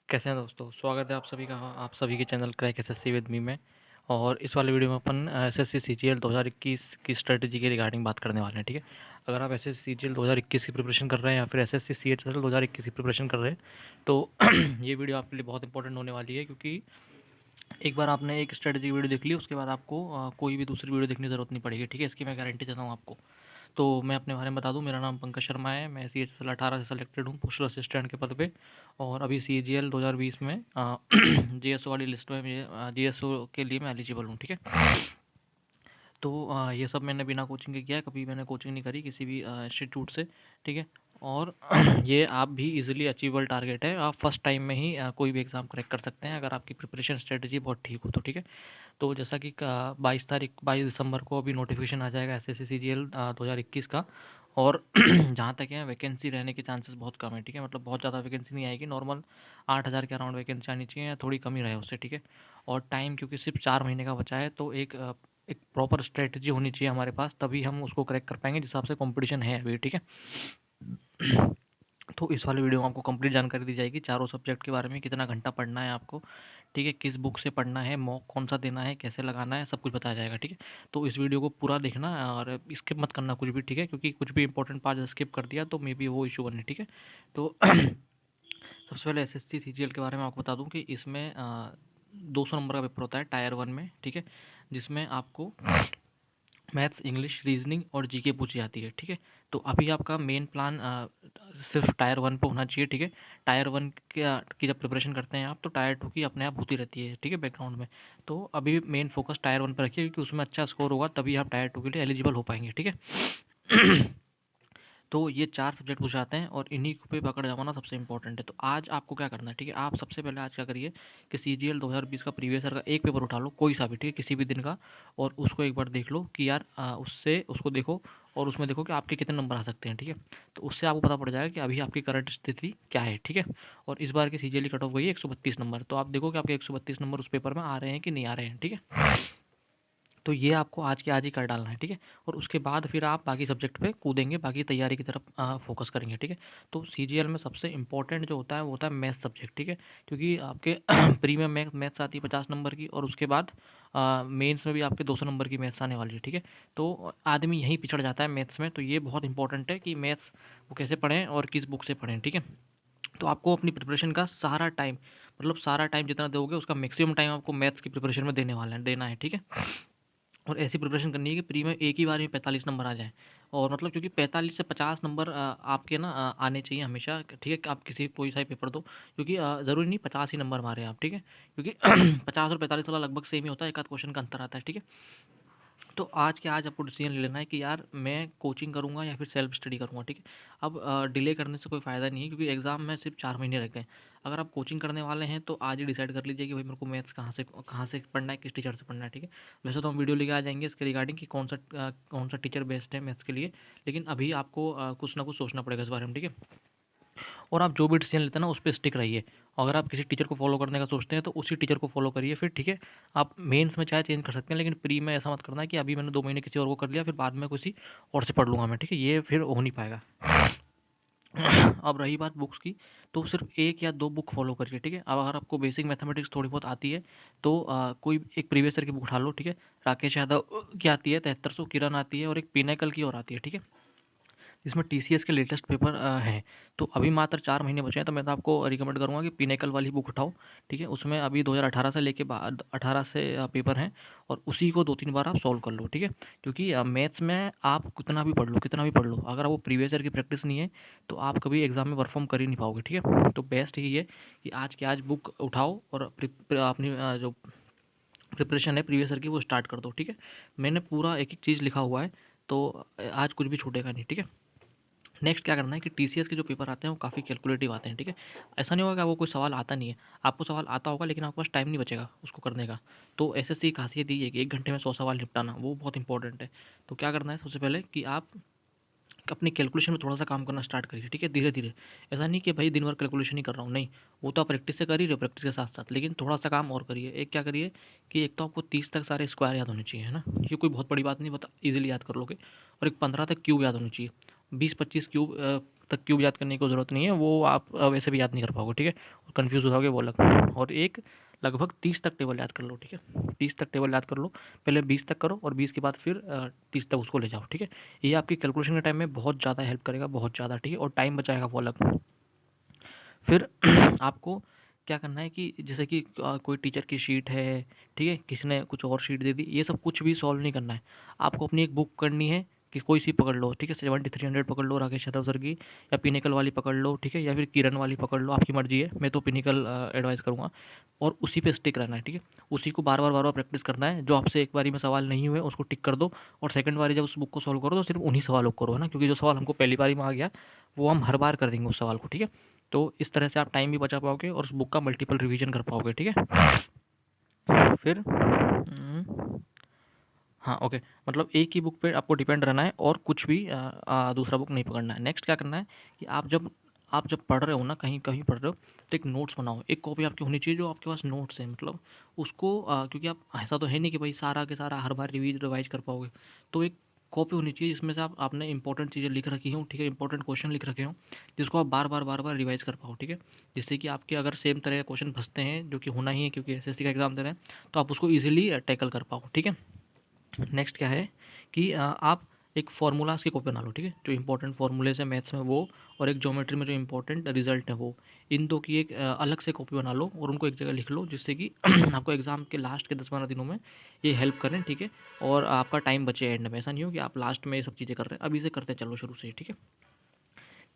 कैसे हैं दोस्तों? स्वागत है आप सभी का आप सभी के channel crack SSC with me में। और इस वाले वीडियो में अपन एसएससी सीजीएल 2021 की स्ट्रेटजी के रिगार्डिंग बात करने वाले हैं। ठीक है, अगर आप एसएससी सीजीएल 2021 की प्रिपरेशन कर रहे हैं या फिर एसएससी सीएचएसएल 2021 की प्रिपरेशन कर रहे हैं तो ये वीडियो आपके लिए बहुत इंपॉर्टेंट होने वाली है, क्योंकि एक बार आपने एक स्ट्रेटजी वीडियो देख ली, उसके बाद आपको कोई भी दूसरी वीडियो देखने की ज़रूरत नहीं पड़ेगी। ठीक है, इसकी मैं गारंटी देता हूँ आपको। तो मैं अपने बारे में बता दूं, मेरा नाम पंकज शर्मा है। मैं सी एच एस एल 18 से सेलेक्टेड हूँ पोस्टल असिस्टेंट के पद पे। और अभी सी जी एल 2020 में जी एस ओ वाली लिस्ट में जी एस ओ के लिए मैं एलिजिबल हूँ। ठीक है, तो ये सब मैंने बिना कोचिंग के किया है, कभी मैंने कोचिंग नहीं करी किसी भी इंस्टीट्यूट से। ठीक है, और ये आप भी इजीली अचीवेबल टारगेट है। आप फर्स्ट टाइम में ही कोई भी एग्ज़ाम क्रैक कर सकते हैं अगर आपकी प्रिपरेशन स्ट्रेटजी बहुत ठीक हो तो। ठीक है, तो जैसा कि 22 दिसंबर को अभी नोटिफिकेशन आ जाएगा एस एस सी सी जी एल 2021 का। और जहाँ तक है, वैकेंसी रहने के चांसेस बहुत कम है। ठीक है, मतलब बहुत ज़्यादा वैकेंसी नहीं आएगी, नॉर्मल 8,000 के अराउंड वैकेंसी आनी चाहिए या थोड़ी कम ही रहे उससे। ठीक है, और टाइम क्योंकि सिर्फ 4 महीने का बचा है, तो एक प्रॉपर स्ट्रेटजी होनी चाहिए हमारे पास, तभी हम उसको क्रैक कर पाएंगे जिस हिसाब से कंपटीशन है अभी। ठीक है, तो इस वाले वीडियो में आपको कंप्लीट जानकारी दी जाएगी चारों सब्जेक्ट के बारे में, कितना घंटा पढ़ना है आपको। ठीक है, किस बुक से पढ़ना है, मॉक कौन सा देना है, कैसे लगाना है, सब कुछ बताया जाएगा। ठीक है, तो इस वीडियो को पूरा देखना और स्किप मत करना कुछ भी। ठीक है, क्योंकि कुछ भी इंपॉर्टेंट पार्ट स्किप कर दिया तो मे बी वो इशू बने। ठीक है, तो सबसे पहले एस एस सी सी जी एल के बारे में आपको बता दूं कि इसमें 200 नंबर का पेपर होता है टायर 1 में। ठीक है, जिसमें आपको मैथ्स, इंग्लिश, रीजनिंग और जीके पूछी जाती है। ठीक है, तो अभी आपका मेन प्लान सिर्फ टायर 1 पे होना चाहिए। ठीक है, टायर 1 की जब प्रिपरेशन करते हैं आप, तो टायर 2 की अपने आप होती रहती है। ठीक है, बैकग्राउंड में। तो अभी मेन फोकस टायर 1 पर रखिए, क्योंकि उसमें अच्छा स्कोर होगा तभी आप टायर 2 के लिए एलिजिबल हो पाएंगे। ठीक है, तो ये 4 सब्जेक्ट पूछे जाते हैं और इन्हीं पे पकड़ जमाना सबसे इंपॉर्टेंट है। तो आज आपको क्या करना है? ठीक है, आप सबसे पहले आज क्या करिए कि सी जी एल 2020 का प्रीवियस ईयर का एक पेपर उठा लो, कोई सा भी। ठीक है, किसी भी दिन का, और उसको एक बार देख लो कि यार उससे उसको देखो और उसमें देखो कि आपके कितने नंबर आ सकते हैं। ठीक है, तो उससे आपको पता पड़ जाएगा कि अभी आपकी करंट स्थिति क्या है। ठीक है, और इस बार की सी जी एल कट ऑफ गई है 132 नंबर, तो आप देखो कि आपके 132 नंबर उस पेपर में आ रहे हैं कि नहीं आ रहे हैं। ठीक है, तो ये आपको आज के आज ही कर डालना है। ठीक है, और उसके बाद फिर आप बाकी सब्जेक्ट पे कूदेंगे, बाकी तैयारी की तरफ फोकस करेंगे। ठीक है, तो सीजीएल में सबसे इंपॉर्टेंट जो होता है वो होता है मैथ्स सब्जेक्ट। ठीक है, क्योंकि आपके प्री में मैथ्स आती है 50 नंबर की, और उसके बाद मेंस में भी आपके 200 नंबर की मैथ्स आने वाली है। ठीक है, तो आदमी यहीं पिछड़ जाता है मैथ्स में, तो ये बहुत इंपॉर्टेंट है कि मैथ्स वो कैसे पढ़ें और किस बुक से पढ़ें। ठीक है, तो आपको अपनी प्रिपरेशन का सारा टाइम, मतलब सारा टाइम जितना दोगे उसका मैक्सिमम टाइम आपको मैथ्स की प्रिपरेशन में देना है। ठीक है, और ऐसी प्रिपरेशन करनी है कि प्री में एक ही बार में 45 नंबर आ जाए। और मतलब क्योंकि 45 से 50 नंबर आपके ना आने चाहिए हमेशा। ठीक है, आप किसी कोई सा ही पेपर दो, क्योंकि ज़रूरी नहीं 50 ही नंबर मारे आप। ठीक है, क्योंकि 50 और 45 वाला लगभग सेम ही होता है, एक आध क्वेश्चन का अंतर आता है। ठीक है, तो आज के आज आपको डिसीजन ले लेना है कि यार मैं कोचिंग करूँगा या फिर सेल्फ स्टडी करूँगा। ठीक है, अब डिले करने से कोई फ़ायदा नहीं है, क्योंकि एग्ज़ाम में सिर्फ 4 महीने रह गए। अगर आप कोचिंग करने वाले हैं तो आज ही डिसाइड कर लीजिए कि भाई मेरे को मैथ्स कहाँ से पढ़ना है, किस टीचर से पढ़ना है। ठीक है, वैसे तो हम वीडियो लेके आ जाएंगे इसके रिगार्डिंग कि कौन सा टीचर बेस्ट है मैथ्स के लिए, लेकिन अभी आपको कुछ ना कुछ सोचना पड़ेगा इस बारे में। ठीक है, और आप जो भी डिसीजन लेते हैं ना उस पर स्टिक रहिए। अगर आप किसी टीचर को फॉलो करने का सोचते हैं तो उसी टीचर को फॉलो करिए फिर। ठीक है, आप मेंस में चाहे चेंज कर सकते हैं, लेकिन प्री में ऐसा मत करना है कि अभी मैंने 2 महीने किसी और को कर लिया फिर बाद में किसी और से पढ़ लूँगा मैं। ठीक है, ये फिर हो नहीं पाएगा। अब रही बात बुक्स की, तो सिर्फ एक या दो बुक फॉलो करिए। ठीक है, अब अगर आपको बेसिक मैथमेटिक्स थोड़ी बहुत आती है तो कोई एक प्रीवियस ईयर की बुक उठा लो। ठीक है, राकेश यादव की आती है 7300, किरण आती है, और एक पिनाकल की और आती है। ठीक है, जिसमें टीसीएस के लेटेस्ट पेपर हैं। तो अभी मात्र 4 महीने बचे हैं, तो मैं तो आपको रिकमेंड करूँगा कि पिनेकल वाली बुक उठाओ। ठीक है, उसमें अभी 2018 से लेके बाद 18 से पेपर हैं, और उसी को 2-3 बार आप सॉल्व कर लो। ठीक है, क्योंकि मैथ्स में आप कितना भी पढ़ लो, अगर वो प्रीवियस ईयर की प्रैक्टिस नहीं है तो आप कभी एग्जाम में परफॉर्म कर ही नहीं पाओगे। ठीक है, तो बेस्ट यही है कि आज के आज बुक उठाओ और अपनी जो प्रिपरेशन है प्रीवियस ईयर की वो स्टार्ट कर दो। ठीक है, मैंने पूरा एक एक चीज़ लिखा हुआ है, तो आज कुछ भी छूटेगा नहीं। ठीक है, नेक्स्ट क्या करना है कि टीसीएस के जो पेपर आते हैं वो काफ़ी कैलकुलेटिव आते हैं। ठीक है, ऐसा नहीं होगा कि आपको कोई सवाल आता नहीं है, आपको सवाल आता होगा लेकिन आपके पास टाइम नहीं बचेगा उसको करने का। तो एसएससी की खासियत ये है कि 1 घंटे में 100 सवाल निपटाना वो बहुत इंपॉर्टेंट है। तो क्या करना है सबसे पहले कि आप अपनी कैलकुलेशन में थोड़ा सा काम करना स्टार्ट करिए। ठीक है, धीरे धीरे। ऐसा नहीं कि भाई दिन भर कैलकुलेशन ही कर रहा हूँ, नहीं, वो तो आप प्रैक्टिस से कर ही रहे हो, प्रैक्टिस के साथ साथ, लेकिन थोड़ा सा काम और करिए। एक क्या करिए कि एक तो आपको 30 तक सारे स्क्वायर याद होने चाहिए, है ना, ये कोई बहुत बड़ी बात नहीं, बता ईजिली याद कर लोगे। और एक 15 तक क्यूब याद होनी चाहिए। 20-25 क्यूब तक क्यूब याद करने की ज़रूरत नहीं है, वो आप वैसे भी याद नहीं कर पाओगे, ठीक है, और कन्फ्यूज़ हो जाओगे वो अलग। और एक लगभग 30 तक टेबल याद कर लो, ठीक है, 30 तक टेबल याद कर लो। पहले 20 तक करो और 20 के बाद फिर 30 तक उसको ले जाओ, ठीक है। ये आपकी कैलकुलेशन के टाइम में बहुत ज़्यादा हेल्प करेगा, बहुत ज़्यादा, ठीक है, और टाइम बचाएगा वो अलग। फिर आपको क्या करना है कि जैसे कि कोई टीचर की शीट है, ठीक है, किसी ने कुछ और शीट दे दी, ये सब कुछ भी सॉल्व नहीं करना है। आपको अपनी एक बुक करनी है कि कोई सी पकड़ लो, ठीक है, 7300 पकड़ लो राकेश यादव सर की, या पिनिकल वाली पकड़ लो, ठीक है, या फिर किरण वाली पकड़ लो, आपकी मर्जी है। मैं तो पिनिकल एडवाइस करूँगा, और उसी पे स्टिक रहना है, ठीक है। उसी को बार बार प्रैक्टिस करना है। जो आपसे एक बारी में सवाल नहीं हुए उसको टिक कर दो, और सेकंड बारी जब उस बुक को सॉल्व करो तो सिर्फ उन्हीं सवालों को करो, है ना, क्योंकि जो सवाल हमको पहली बारी में आ गया वो हम हर बार कर देंगे उस सवाल को, ठीक है। तो इस तरह से आप टाइम भी बचा पाओगे और उस बुक का मल्टीपल रिवीजन कर पाओगे, ठीक है। फिर हाँ, ओके, मतलब एक ही बुक पे आपको डिपेंड रहना है और कुछ भी दूसरा बुक नहीं पकड़ना है। नेक्स्ट क्या करना है कि आप जब पढ़ रहे हो ना, कहीं कहीं पढ़ रहे हो, तो एक नोट्स बनाओ। एक कॉपी आपकी होनी चाहिए जो आपके पास नोट्स है, मतलब उसको क्योंकि आप ऐसा तो है नहीं कि भाई सारा के सारा हर बार रिवाइज कर पाओगे। तो एक कॉपी होनी चाहिए जिसमें से आपने इंपॉर्टेंट चीज़ें लिख रखी हों, ठीक है, इंपॉर्टेंट क्वेश्चन लिख रखे हों, जिसको आप बार बार रिवाइज कर पाओ, ठीक है। जिससे कि आपके अगर सेम तरह के क्वेश्चन फंसते हैं, जो कि होना ही है क्योंकि एसएससी का एग्जाम दे रहे हैं, तो आप उसको ईजिली टैकल कर पाओ, ठीक है। नेक्स्ट क्या है कि आप एक फार्मूलाज़ की कॉपी बना लो, ठीक है, जो इंपॉर्टेंट फार्मूलेज है मैथ्स में वो, और एक ज्योमेट्री में जो इंपॉर्टेंट रिजल्ट है वो, इन दो की एक अलग से कॉपी बना लो और उनको एक जगह लिख लो, जिससे कि आपको एग्जाम के लास्ट के 10-12 दिनों में ये हेल्प करें, ठीक है। और आपका टाइम बचे एंड में, ऐसा नहीं हो कि आप लास्ट में ये सब चीज़ें कर रहे हैं, अभी से करते चलो शुरू से, ठीक है।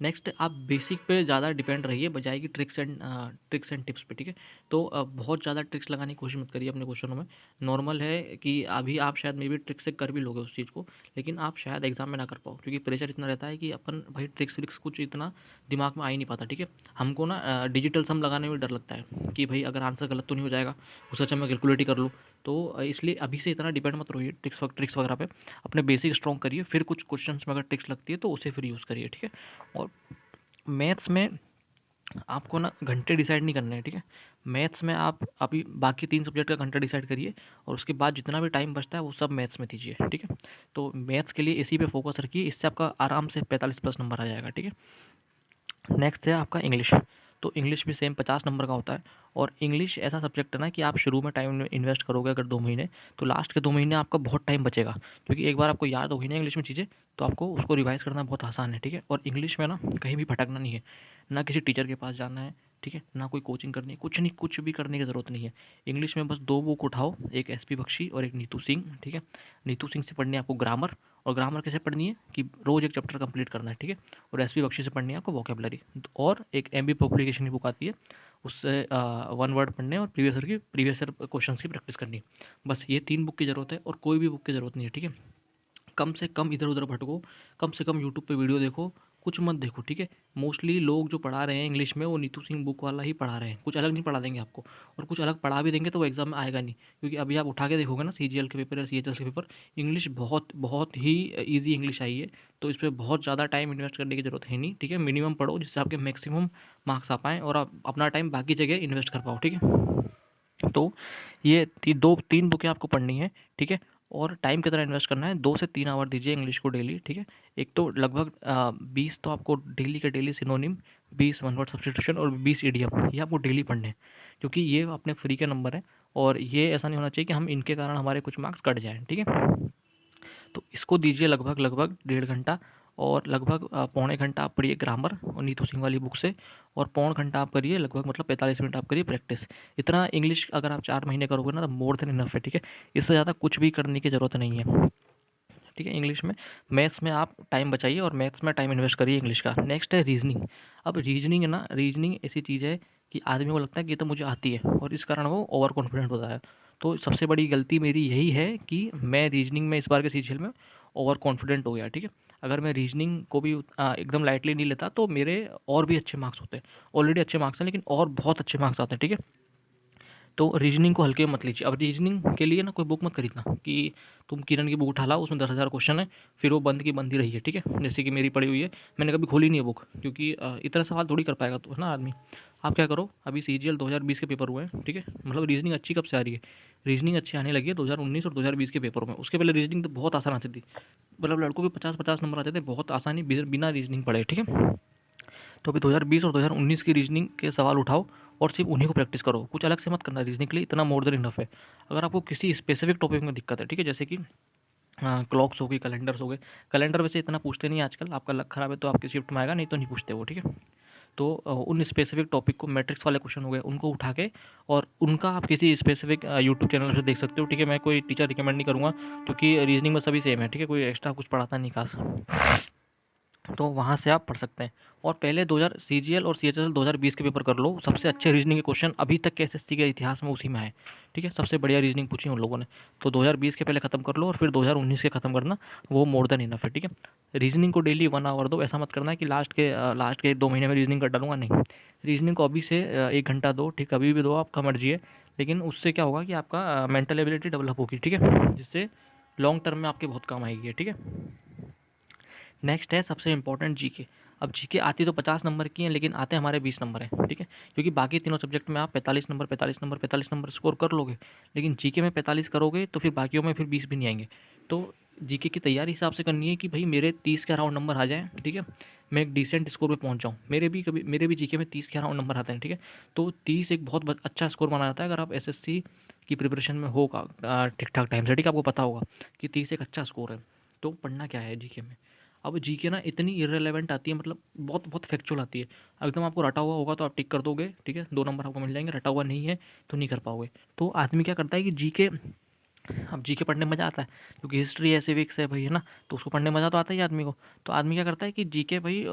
नेक्स्ट आप बेसिक पे ज़्यादा डिपेंड रहिए बजाय कि ट्रिक्स एंड टिप्स पे, ठीक है। तो बहुत ज़्यादा ट्रिक्स लगाने की कोशिश मत करिए अपने क्वेश्चनों में। नॉर्मल है कि अभी आप शायद मे बी ट्रिक से कर भी लोगे उस चीज़ को, लेकिन आप शायद एग्जाम में ना कर पाओ, क्योंकि प्रेशर इतना रहता है कि अपन भाई ट्रिक्स व्रिक्स कुछ इतना दिमाग में आ ही नहीं पाता, ठीक है। हमको ना डिजिटल सम लगाने में डर लगता है कि भाई अगर आंसर गलत तो नहीं हो जाएगा, उससे अच्छा मैं कैलकुलेट ही कर लूँ। तो इसलिए अभी से इतना डिपेंड मत रहिए ट्रिक्स वगैरह पे। अपने बेसिक स्ट्रॉन्ग करिए, फिर कुछ क्वेश्चंस में अगर ट्रिक्स लगती है तो उसे फिर यूज़ करिए, ठीक है। और मैथ्स में आपको ना घंटे डिसाइड नहीं करने हैं, ठीक है। मैथ्स में आप अभी बाकी 3 सब्जेक्ट का घंटा डिसाइड करिए, और उसके बाद जितना भी टाइम बचता है वो सब मैथ्स में दीजिए, ठीक है। तो मैथ्स के लिए इसी पे फोकस रखिए, इससे आपका आराम से 45 प्लस नंबर आ जाएगा, ठीक है। नेक्स्ट है आपका इंग्लिश। तो इंग्लिश भी सेम 50 नंबर का होता है, और इंग्लिश ऐसा सब्जेक्ट है ना कि आप शुरू में टाइम इन्वेस्ट करोगे अगर 2 महीने, तो लास्ट के 2 महीने आपका बहुत टाइम बचेगा, क्योंकि एक बार आपको याद होगी ना इंग्लिश में चीज़ें, तो आपको उसको रिवाइज करना बहुत आसान है, ठीक है। और इंग्लिश में ना कहीं भी भटकना नहीं है, ना किसी टीचर के पास जाना है, ठीक है, ना कोई कोचिंग करनी है, कुछ नहीं, कुछ भी करने की ज़रूरत नहीं है। इंग्लिश में बस 2 बुक उठाओ, एक एसपी बख्शी और एक नीतू सिंह, ठीक है। नीतू सिंह से पढ़नी है आपको ग्रामर, और ग्रामर कैसे पढ़नी है कि रोज़ एक चैप्टर कंप्लीट करना है, ठीक है। और एसपी बख्शी से पढ़नी है आपको वोकेबलरी, और एक एमबी पब्लिकेशन की बुक आती है, उससे 1 वर्ड पढ़ने और प्रीवियस ईयर क्वेश्चन की प्रैक्टिस करनी है। बस ये 3 बुक की ज़रूरत है, और कोई भी बुक की ज़रूरत नहीं है, ठीक है। कम से कम इधर उधर भटको, कम से कम यूट्यूब पे वीडियो देखो, कुछ मत देखो, ठीक है। मोस्टली लोग जो पढ़ा रहे हैं इंग्लिश में वो नीतू सिंह बुक वाला ही पढ़ा रहे हैं, कुछ अलग नहीं पढ़ा देंगे आपको, और कुछ अलग पढ़ा भी देंगे तो वो एग्जाम में आएगा नहीं, क्योंकि अभी आप उठा के देखोगे ना सीजीएल के पेपर या सीएचएस के पेपर, इंग्लिश बहुत बहुत ही ईजी इंग्लिश आई है। तो इस पर बहुत ज़्यादा टाइम इन्वेस्ट करने की ज़रूरत है नहीं, ठीक है। मिनिमम पढ़ो जिससे आपके मैक्सिमम मार्क्स आ पाएँ और आप अपना टाइम बाकी जगह इन्वेस्ट कर पाओ, ठीक है। तो ये 3 बुकें आपको पढ़नी है, ठीक है। और टाइम कितना इन्वेस्ट करना है, 2 से 3 आवर दीजिए इंग्लिश को डेली, ठीक है। एक तो लगभग 20 तो आपको डेली के daily synonym, 20 one word substitution और 20 इडियम, ये आपको डेली पढ़ने हैं, क्योंकि ये अपने फ्री के नंबर हैं, और ये ऐसा नहीं होना चाहिए कि हम इनके कारण हमारे कुछ मार्क्स कट जाएँ, ठीक है। तो इसको दीजिए लगभग लगभग 1.5 घंटा, और लगभग पौने घंटा आप पढ़िए ग्रामर और नीतू सिंह वाली बुक से, और पौन घंटा आप करिए लगभग, मतलब 45 मिनट आप करिए प्रैक्टिस। इतना इंग्लिश अगर आप 4 महीने करोगे ना तो मोर देन इनफ है, ठीक है। इससे ज़्यादा कुछ भी करने की ज़रूरत नहीं है, ठीक है। इंग्लिश में, मैथ्स में आप टाइम बचाइए और मैथ्स में टाइम इन्वेस्ट करिए इंग्लिश का। नेक्स्ट है रीजनिंग। अब रीजनिंग है ना, रीजनिंग ऐसी चीज़ है कि आदमी को लगता है कि ये तो मुझे आती है, और इस कारण वो ओवर कॉन्फिडेंट होता है। तो सबसे बड़ी गलती मेरी यही है कि मैं रीजनिंग में इस बार के सीजीएल में ओवर कॉन्फिडेंट हो गया, ठीक है। अगर मैं रीजनिंग को भी एकदम लाइटली नहीं लेता तो मेरे और भी अच्छे मार्क्स होते हैं। ऑलरेडी अच्छे मार्क्स हैं, लेकिन और बहुत अच्छे मार्क्स आते हैं, ठीक है। तो रीजनिंग को हल्के में मत लीजिए। अब रीजनिंग के लिए ना कोई बुक मत खरीदना कि तुम किरण की बुक उठा लाओ, उसमें 10,000 क्वेश्चन है, फिर वो बंद की बंद ही रही है, ठीक है। जैसे कि मेरी पड़ी हुई है, मैंने कभी खोली नहीं है बुक, क्योंकि इतना सवाल थोड़ी कर पाएगा तो, है ना आदमी। आप क्या करो, अभी सीजीएल 2020 के पेपर हुए हैं, ठीक है। मतलब रीजनिंग अच्छी कब से आ रही है, रीजनिंग अच्छी आने लगी है 2019 और 2020 के पेपरों में। उसके पहले रीजनिंग तो बहुत आसान आती थी, मतलब लड़कों के 50-50 नंबर आते थे बहुत आसानी, बिना रीजनिंग पढ़े, ठीक है। तो अभी 2020 और 2019 की रीजनिंग के सवाल उठाओ और सिर्फ उन्हीं को प्रैक्टिस करो, कुछ अलग से मत करना। रीजनिंग के लिए इतना मोर देन इनफ है। अगर आपको किसी स्पेसिफिक टॉपिक में दिक्कत है, ठीक है, जैसे कि क्लॉक्स हो गई, कैलेंडर्स हो गए। कैलेंडर वैसे इतना पूछते नहीं आजकल, आपका लक खराब है तो आपकी शिफ्ट में आएगा, नहीं तो नहीं पूछते वो, ठीक है। तो उन स्पेसिफिक टॉपिक को, मैट्रिक्स वाले क्वेश्चन हो गए, उनको उठा के और उनका आप किसी स्पेसिफिक यूट्यूब चैनल से देख सकते हो, ठीक है। मैं कोई टीचर रिकमेंड नहीं करूँगा, क्योंकि रीजनिंग में सभी सेम है, ठीक है, कोई एक्स्ट्रा कुछ पढ़ाता नहीं खास। तो वहाँ से आप पढ़ सकते हैं। और पहले 2000 सीजीएल और सीएचएसएल 2020 के पेपर कर लो, सबसे अच्छे रीजनिंग के क्वेश्चन अभी तक के एसएससी के इतिहास में उसी में है, ठीक है। सबसे बढ़िया रीजनिंग पूछी उन लोगों ने। तो 2020 के पहले खत्म कर लो और फिर 2019 के खत्म करना, वो मोर देन इनफ है, ठीक है। रीजनिंग को डेली 1 आवर दो, ऐसा मत करना है कि लास्ट के 2 महीने में रीजनिंग कर डालूंगा, नहीं। रीजनिंग को अभी से 1 घंटा दो, ठीक, अभी भी दो, आपका मर्जी है। लेकिन उससे क्या होगा कि आपका मेंटल एबिलिटी डेवलप होगी, ठीक है, जिससे लॉन्ग टर्म में आपके बहुत काम आएगी, ठीक है। नेक्स्ट है सबसे इंपॉर्टेंट जीके। अब जीके आती तो 50 नंबर की है, लेकिन आते हमारे 20 नंबर हैं, ठीक है। क्योंकि बाकी तीनों सब्जेक्ट में आप 45 नंबर 45 नंबर 45 नंबर स्कोर कर लोगे, लेकिन जीके में 45 करोगे तो फिर बाकियों में फिर 20 भी नहीं आएंगे। तो जीके की तैयारी हिसाब से करनी है कि भाई मेरे 30 के अराउंड नंबर आ जाए, ठीक है, मैं एक डिसेंट स्कोर पे पहुंच जाऊँ। मेरे भी जीके में 30 के अराउंड नंबर आते हैं, ठीक है। तो 30 एक बहुत अच्छा स्कोर माना जाता है अगर आप एसएससी की प्रिपरेशन में होगा ठीक ठाक टाइम से, ठीक है। आपको पता होगा कि 30 एक अच्छा स्कोर है। तो पढ़ना क्या है जीके में। अब जीके ना इतनी इररिलेवेंट आती है, मतलब बहुत बहुत फैक्चुअल आती है। एकदम आपको रटा हुआ होगा तो आप टिक कर दोगे, ठीक है, 2 नंबर आपको मिल जाएंगे। रटा हुआ नहीं है तो नहीं कर पाओगे। तो आदमी क्या करता है कि जीके, अब जीके पढ़ने में मज़ा आता है, क्योंकि हिस्ट्री है, सिविक्स है भाई, है ना। तो उसको पढ़ने में मज़ा तो आता ही है आदमी को। तो आदमी क्या करता है कि जीके भाई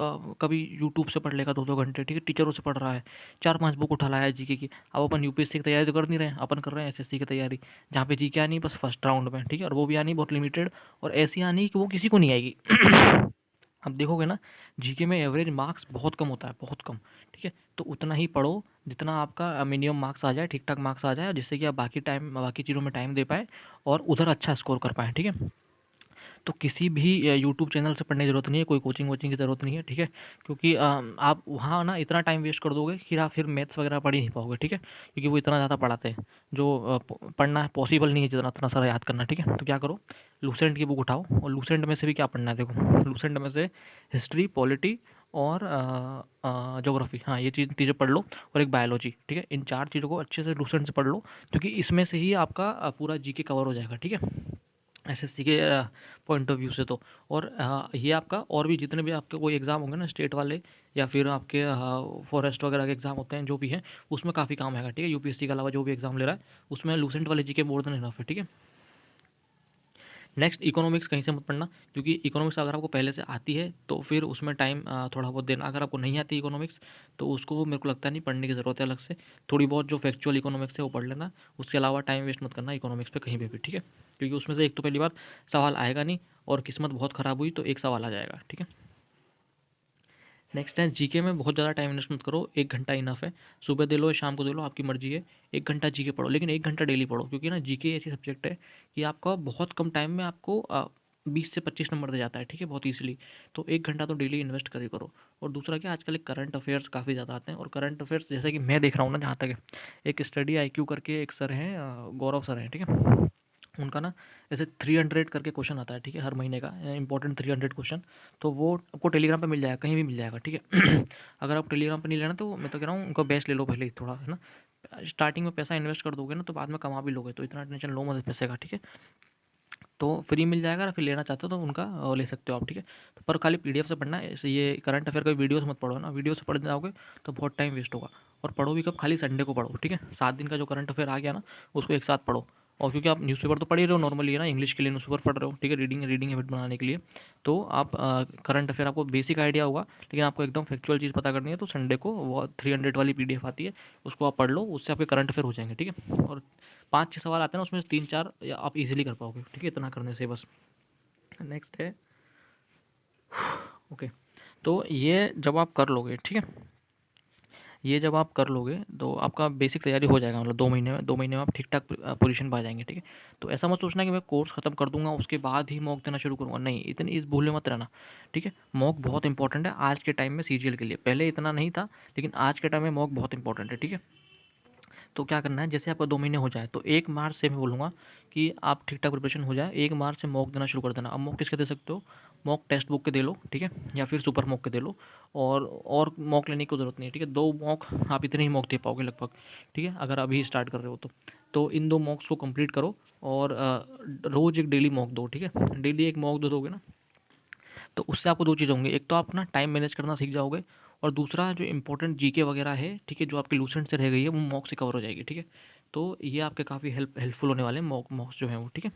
कभी यूट्यूब से पढ़ लेगा 2-2 घंटे, ठीक है, टीचरों से पढ़ रहा है, 4-5 बुक उठा लाया है जीके की। अब अपन यूपीएससी की तैयारी तो कर नहीं रहे हैं, अपन कर रहे हैं एसएससी की तैयारी, जहाँ पे जीके आनी बस फर्स्ट राउंड में, ठीक है, और वो भी आनी बहुत लिमिटेड, और ऐसी आनी कि वो किसी को नहीं आएगी। अब देखोगे ना, जीके में एवरेज मार्क्स बहुत कम होता है, बहुत कम, ठीक है। तो उतना ही पढ़ो जितना आपका मिनिमम मार्क्स आ जाए, ठीक ठाक मार्क्स आ जाए, जिससे कि आप बाकी चीज़ों में टाइम दे पाए और उधर अच्छा स्कोर कर पाएँ, ठीक है। तो किसी भी यूट्यूब चैनल से पढ़ने की ज़रूरत नहीं है, कोई कोचिंग वोचिंग की ज़रूरत नहीं है, ठीक है। क्योंकि आप वहाँ ना इतना टाइम वेस्ट कर दोगे कि आप फिर मैथ्स वगैरह पढ़ ही नहीं पाओगे, ठीक है। क्योंकि वो इतना ज़्यादा पढ़ाते हैं, जो पढ़ना पॉसिबल नहीं है जितना उतना सारा याद करना, ठीक है। तो क्या करो, लूसेंट की बुक उठाओ, और लूसेंट में से भी क्या पढ़ना है देखो, लूसेंट में से हिस्ट्री, पॉलिटी और ज्योग्राफी, हाँ, ये चीज़ें पढ़ लो, और एक बायोलॉजी, ठीक है। इन 4 चीज़ों को अच्छे से लूसेंट से पढ़ लो, क्योंकि इसमें से ही आपका पूरा जीके कवर हो जाएगा, ठीक है, एसएससी के पॉइंट ऑफ व्यू से। तो और ये आपका और भी जितने भी आपके कोई एग्ज़ाम होंगे ना, स्टेट वाले या फिर आपके फॉरेस्ट वगैरह के एग्ज़ाम होते हैं, जो भी हैं, उसमें काफ़ी काम आएगा, ठीक है। यूपीएससी के अलावा जो भी एग्ज़ाम ले रहा है, उसमें लूसेंट वाले जीके मोर देन इनफ है, ठीक है। नेक्स्ट, इकोनॉमिक्स कहीं से मत पढ़ना, क्योंकि इकोनॉमिक्स अगर आपको पहले से आती है तो फिर उसमें टाइम थोड़ा बहुत देना। अगर आपको नहीं आती इकोनॉमिक्स, तो उसको मेरे को लगता नहीं पढ़ने की ज़रूरत है अलग से। थोड़ी बहुत जो फैक्चुअल इकोनॉमिक्स है वो पढ़ लेना, उसके अलावा टाइम वेस्ट मत करना इकोनॉमिक्स पे कहीं पे भी, ठीक है। क्योंकि उसमें से एक तो पहली बात सवाल आएगा नहीं, और किस्मत बहुत ख़राब हुई तो एक सवाल आ जाएगा, ठीक है। नेक्स्ट है जीके में बहुत ज़्यादा टाइम इन्वेस्ट मत करो, 1 घंटा इनफ है। सुबह दे लो या शाम को दे लो, आपकी मर्जी है। 1 घंटा जीके पढ़ो, लेकिन 1 घंटा डेली पढ़ो, क्योंकि ना जीके ऐसी सब्जेक्ट है कि आपका बहुत कम टाइम में आपको 20 से 25 नंबर दे जाता है, ठीक है, बहुत ईजिली। तो 1 घंटा तो डेली इन्वेस्ट कर ही करो। और दूसरा क्या, आजकल एक करंट अफेयर्स काफ़ी ज़्यादा आते हैं, और करंट अफेयर्स जैसे कि मैं देख रहा हूँ ना, जहाँ तक है, एक स्टडी आईक्यू करके एक सर हैं, गौरव सर हैं, ठीक है। उनका ना ऐसे 300 करके क्वेश्चन आता है, ठीक है, हर महीने का इंपॉर्टेंट 300 क्वेश्चन। तो वो आपको टेलीग्राम पे मिल जाएगा, कहीं भी मिल जाएगा, ठीक है। अगर आप टेलीग्राम पे नहीं लेना तो मैं तो कह रहा हूँ उनका बैच ले लो पहले ही थोड़ा, है ना। स्टार्टिंग में पैसा इन्वेस्ट कर दोगे ना तो बाद में कमा भी लोगे, तो इतना टेंशन लो मत पैसे का, ठीक है। तो फ्री मिल जाएगा, फिर लेना चाहते हो तो उनका ले सकते हो आप, ठीक है। तो पर खाली पीडीएफ से पढ़ना है, ऐसे ये करंट अफेयर का वीडियो से मत पढ़ो ना, वीडियो से पढ़ जाओगे तो बहुत टाइम वेस्ट होगा। और पढ़ो भी कब, खाली संडे को पढ़ो, ठीक है। 7 दिन का जो करंट अफेयर आ गया ना, उसको एक साथ पढ़ो। और क्योंकि आप न्यूज़पेपर तो पढ़ ही रहे हो नॉर्मली, है ना, इंग्लिश के लिए न्यूज़पेपर पढ़ रहे हो, ठीक है, रीडिंग रीडिंग हैबिट बनाने के लिए। तो आप करंट अफेयर आपको बेसिक आइडिया होगा, लेकिन आपको एकदम फैक्चुअल चीज़ पता करनी है, तो संडे को वो 300 वाली पीडीएफ आती है, उसको आप पढ़ लो, उससे आपके करंट अफेयर हो जाएंगे, ठीक है। और 5-6 सवाल आते हैं ना, उसमें से 3-4 आप इजीली कर पाओगे, ठीक है, इतना करने से बस। नेक्स्ट है, ओके, तो ये जब आप कर लोगे, ठीक है, ये जब आप कर लोगे तो आपका बेसिक तैयारी हो जाएगा, मतलब 2 महीने में आप ठीक ठाक पोजीशन पा जाएंगे, ठीक है। तो ऐसा मत सोचना कि मैं कोर्स खत्म कर दूंगा उसके बाद ही मॉक देना शुरू करूंगा, नहीं, इतनी इस भूल में मत रहना, ठीक है। मॉक बहुत इंपॉर्टेंट है आज के टाइम में सीजीएल के लिए, पहले इतना नहीं था, लेकिन आज के टाइम में मॉक बहुत इंपॉर्टेंट है, ठीक है। तो क्या करना है, जैसे आपका 2 महीने हो जाए तो 1 मार्च से मैं बोलूँगा कि आप ठीक-ठाक प्रिपरेशन हो जाए, 1 मार्च से मॉक देना शुरू कर देना। अब मॉक किसके दे सकते हो? मॉक टेक्स्ट बुक के दे लो, ठीक है? या फिर सुपर मॉक के दे लो, और मॉक लेने की ज़रूरत नहीं है, ठीक है? 2 मॉक, आप इतने ही मॉक दे पाओगे लगभग, ठीक है? अगर अभी स्टार्ट कर रहे हो तो। तो इन 2 मॉक्स को कंप्लीट करो, और रोज़ एक डेली मॉक दो, ठीक है? डेली 1 मॉक दे दोगे ना, तो उससे आपको 2 चीज़ होंगी, एक तो आप ना टाइम मैनेज करना सीख जाओगे, और दूसरा जो इम्पोर्टेंट जीके वगैरह है, ठीक है, जो आपकी लूसेंट से रह गई है वो मॉक से कवर हो जाएगी, ठीक है। तो ये आपके काफ़ी हेल्पफुल होने वाले हैं मॉक्स जो हैं वो, ठीक है।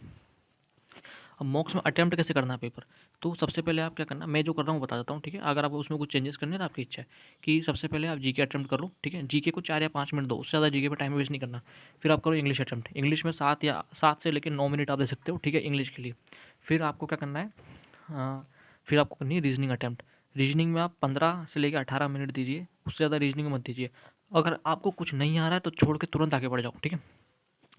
अब मॉक्स में अटेम्प्ट कैसे करना है पेपर, तो सबसे पहले आप क्या करना, मैं जो कर रहा हूँ बता देता हूँ, ठीक है। अगर आपको उसमें कुछ चेंजेस करने हैं तो आपकी इच्छा है, कि सबसे पहले आप जीके अटेम्प्ट कर लो, ठीक है। जीके को 4 या 5 मिनट दो, उससे ज़्यादा जीके पे टाइम वेस्ट नहीं करना। फिर आप करो इंग्लिश अटेम्प्ट, इंग्लिश में 7 से लेकर 9 मिनट आप दे सकते हो, ठीक है, इंग्लिश के लिए। फिर आपको क्या करना है, फिर आपको करनी है रीजनिंग अटेम्प्ट। रीजनिंग में आप 15 से लेकर 18 मिनट दीजिए, उससे ज़्यादा रीजनिंग में मत दीजिए। अगर आपको कुछ नहीं आ रहा है तो छोड़ के तुरंत आगे बढ़ जाओ, ठीक है।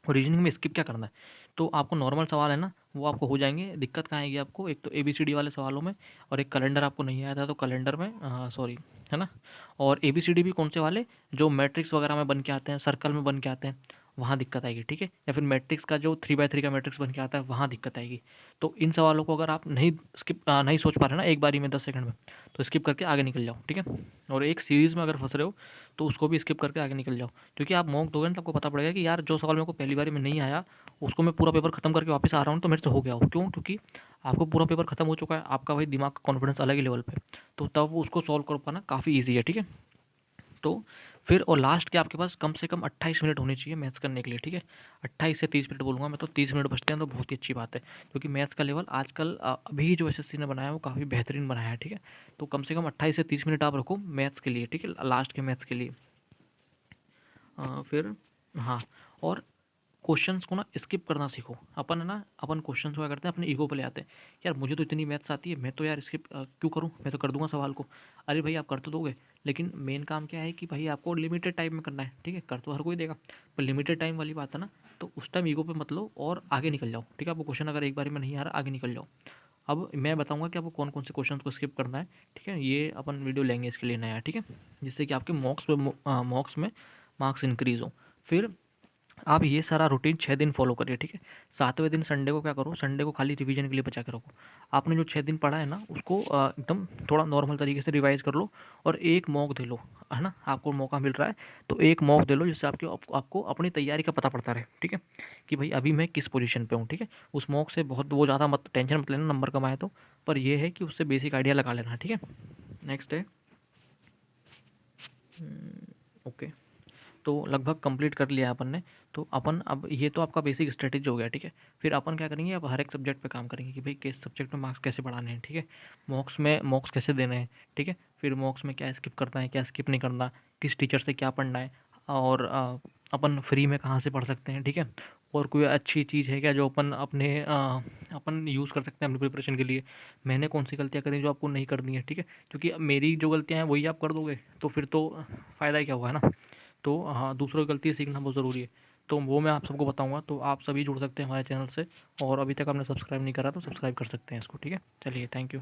और रीजनिंग में स्किप क्या करना है, तो आपको नॉर्मल सवाल है ना, वो आपको हो जाएंगे। दिक्कत कहाँ आएगी आपको, एक तो ABCD वाले सवालों में, और एक कैलेंडर आपको नहीं आया था तो कैलेंडर में, सॉरी, है ना। और ABCD भी कौन से वाले, जो मैट्रिक्स वगैरह में बन के आते हैं, सर्कल में बन के आते हैं, वहाँ दिक्कत आएगी, ठीक है। या फिर मैट्रिक्स का जो 3x3 का मैट्रिक्स बन के आता है, वहाँ दिक्कत आएगी। तो इन सवालों को अगर आप नहीं सोच पा रहे ना एक बारी में 10 सेकंड में, तो स्किप करके आगे निकल जाओ, ठीक है। और एक सीरीज़ में अगर फंस रहे हो तो उसको भी स्किप करके आगे निकल जाओ, क्योंकि आप मॉक दोगे ना तो आपको पता पड़ेगा कि यार जो सवाल मेरे को पहली बारी में नहीं आया, उसको मैं पूरा पेपर खत्म करके वापस आ रहा हूँ तो मेरे से हो गया हो। क्यों? क्योंकि आपको पूरा पेपर खत्म हो चुका है, आपका भाई दिमाग का कॉन्फिडेंस अलग ही लेवल पे, तो तब उसको सॉल्व कर पाना काफ़ी ईजी है, ठीक है। तो फिर और लास्ट के आपके पास कम से कम 28 मिनट होने चाहिए मैथ्स करने के लिए, ठीक है। 28 से 30 मिनट बोलूँगा मैं, तो 30 मिनट बचते हैं तो बहुत ही अच्छी बात है, क्योंकि मैथ्स का लेवल आजकल अभी जो SSC ने बनाया है वो काफ़ी बेहतरीन बनाया है, ठीक है। तो कम से कम 28 से 30 मिनट आप रखो मैथ्स के लिए, ठीक है, लास्ट के मैथ्स के लिए। फिर हाँ, और क्वेश्चंस को ना स्किप करना सीखो। अपन है ना, अपन क्वेश्चंस क्या करते हैं, अपने ईगो पे ले आते हैं, यार मुझे तो इतनी मैथ्स आती है, मैं तो यार स्किप क्यों करूं, मैं तो कर दूंगा सवाल को। अरे भाई आप कर तो दोगे, लेकिन मेन काम क्या है कि भाई आपको लिमिटेड टाइम में करना है, ठीक है। कर तो हर कोई देगा, पर लिमिटेड टाइम वाली बात है ना, तो उस टाइम ईगो पे मत लो और आगे निकल जाओ, ठीक है। आपको क्वेश्चन अगर एक बार में नहीं आ रहा, आगे निकल जाओ। अब मैं बताऊंगा कि आपको कौन कौन से क्वेश्चन को स्किप करना है, ठीक है। ये अपन वीडियो लेंगे इसके लिए नया, ठीक है, जिससे कि आपके मॉक्स में मार्क्स इंक्रीज हो। फिर आप ये सारा रूटीन 6 दिन फॉलो करिए, ठीक है। 7वें दिन संडे को क्या करो, संडे को खाली रिवीजन के लिए बचा के रखो। आपने जो 6 दिन पढ़ा है ना, उसको एकदम थोड़ा नॉर्मल तरीके से रिवाइज कर लो, और एक मॉक दे लो, है ना। आपको मौका मिल रहा है तो एक मॉक दे लो, जिससे आपको अपनी तैयारी का पता पड़ता रहे, ठीक है, कि भाई अभी मैं किस पोजीशन पे हूँ, ठीक है। उस मॉक से बहुत वो ज़्यादा मत टेंशन मत लेना नंबर कम आए तो, पर ये है कि उससे बेसिक आइडिया लगा लेना, ठीक है। नेक्स्ट है, ओके, तो लगभग कंप्लीट कर लिया अपन ने। तो अपन अब ये तो आपका बेसिक स्ट्रेटेजी हो गया, ठीक है। फिर अपन क्या करेंगे, अब हर एक सब्जेक्ट पे काम करेंगे कि भाई किस सब्जेक्ट में मार्क्स कैसे बढ़ाने हैं, ठीक है। मॉक्स कैसे देने हैं, ठीक है। फिर मॉक्स में क्या स्किप करना है, क्या स्किप नहीं करना, किस टीचर से क्या पढ़ना है, और अपन फ्री में कहाँ से पढ़ सकते हैं, ठीक है। और कोई अच्छी चीज़ है क्या जो अपन यूज़ कर सकते हैं अपनी प्रिपरेशन के लिए। मैंने कौन सी गलतियाँ करी जो आपको नहीं करनी है, ठीक है, क्योंकि अब मेरी जो गलतियाँ हैं वही आप कर दोगे तो फिर तो फ़ायदा ही क्या हुआ, है ना। तो हाँ, दूसरों की गलती सीखना बहुत ज़रूरी है। तो वो मैं आप सबको बताऊँगा, तो आप सभी जुड़ सकते हैं हमारे चैनल से, और अभी तक आपने सब्सक्राइब नहीं करा तो सब्सक्राइब कर सकते हैं इसको, ठीक है। चलिए, थैंक यू।